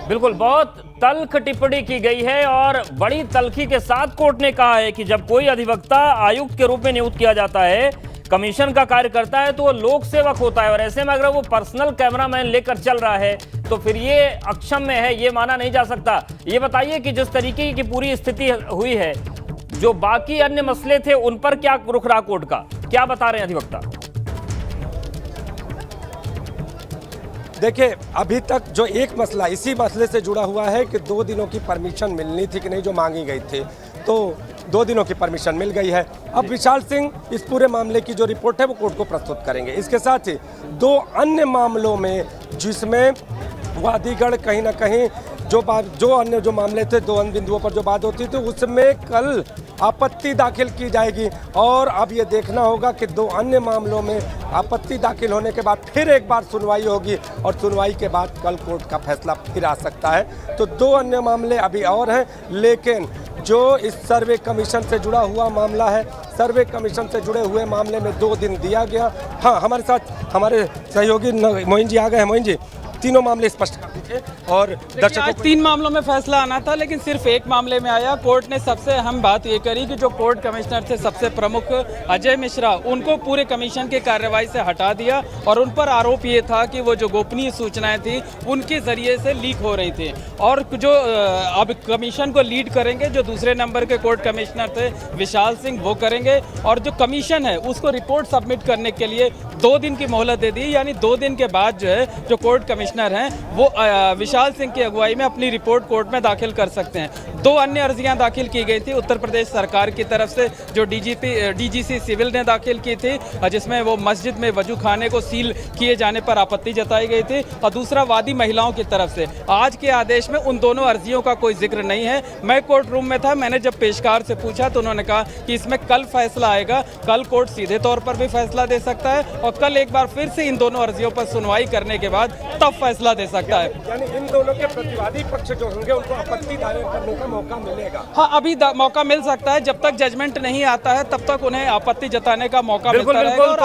बिल्कुल, बहुत तल्ख टिप्पणी की गई है और बड़ी तल्खी के साथ कोर्ट ने कहा है कि जब कोई अधिवक्ता आयुक्त के रूप में नियुक्त किया जाता है, कमीशन का कार्य करता है, तो वो लोक सेवक होता है और ऐसे में अगर वो पर्सनल कैमरामैन लेकर चल रहा है तो फिर ये अक्षम में है, ये माना नहीं जा सकता। ये बताइए कि जिस तरीके की पूरी स्थिति हुई है, जो बाकी अन्य मसले थे उन पर क्या रुख रहा कोर्ट का, क्या बता रहे हैं अधिवक्ता? देखिए, अभी तक जो एक मसला इसी मसले से जुड़ा हुआ है कि 2 दिनों की परमिशन मिलनी थी कि नहीं, जो मांगी गई थी, तो 2 दिनों की परमिशन मिल गई है। अब विशाल सिंह इस पूरे मामले की जो रिपोर्ट है वो कोर्ट को प्रस्तुत करेंगे। इसके साथ ही 2 अन्य मामलों में जिसमें वादीगण कहीं ना कहीं जो अन्य जो मामले थे, 2 अन्य बिंदुओं पर जो बात होती थी, उसमें कल आपत्ति दाखिल की जाएगी और अब ये देखना होगा कि 2 अन्य मामलों में आपत्ति दाखिल होने के बाद फिर एक बार सुनवाई होगी और सुनवाई के बाद कल कोर्ट का फैसला फिर आ सकता है। तो 2 अन्य मामले अभी और हैं, लेकिन जो इस सर्वे कमीशन से जुड़ा हुआ मामला है, सर्वे कमीशन से जुड़े हुए मामले में 2 दिन दिया गया। हाँ, हमारे साथ हमारे सहयोगी मोइन जी आ गए हैं। मोइन जी, तीनों मामले स्पष्ट कर दीजिए और दर्शकों आज 3 मामलों में फैसला आना था, लेकिन सिर्फ एक मामले में आया। कोर्ट ने सबसे अहम बात ये करी कि जो कोर्ट कमिश्नर थे सबसे प्रमुख अजय मिश्रा, उनको पूरे कमीशन की कार्रवाई से हटा दिया और उन पर आरोप ये था कि वो जो गोपनीय सूचनाएं थी उनके जरिए से लीक हो रही थी। और जो अब कमीशन को लीड करेंगे जो दूसरे नंबर के कोर्ट कमिश्नर थे विशाल सिंह, वो करेंगे। और जो कमीशन है उसको रिपोर्ट सबमिट करने के लिए 2 दिन की मोहलत दे दी, यानी 2 दिन के बाद जो है जो कोर्ट कमिश्नर हैं वो विशाल सिंह की अगुवाई में अपनी रिपोर्ट कोर्ट में दाखिल कर सकते हैं। 2 अन्य अर्जियां दाखिल की गई थी उत्तर प्रदेश सरकार की तरफ से, जो डीजीसी सिविल ने दाखिल की थी, जिसमें वो मस्जिद में वजू खाने को सील किए जाने पर आपत्ति जताई गई थी, और दूसरा वादी महिलाओं की तरफ से। आज के आदेश में उन दोनों अर्जियों का कोई जिक्र नहीं है। मैं कोर्ट रूम में था, मैंने जब पेशकार से पूछा तो उन्होंने कहा कि इसमें कल फैसला आएगा, कल कोर्ट सीधे तौर पर भी फैसला दे सकता है और कल एक बार फिर से इन दोनों अर्जियों पर सुनवाई करने के बाद तब फैसला दे सकता है। यानी इन दोनों के प्रतिवादी पक्ष जो होंगे उनको आपत्ति दायर करने का मौका मिलेगा। हाँ, अभी मौका मिल सकता है। जब तक जजमेंट नहीं आता है तब तक उन्हें आपत्ति जताने का मौका मिलता रहेगा।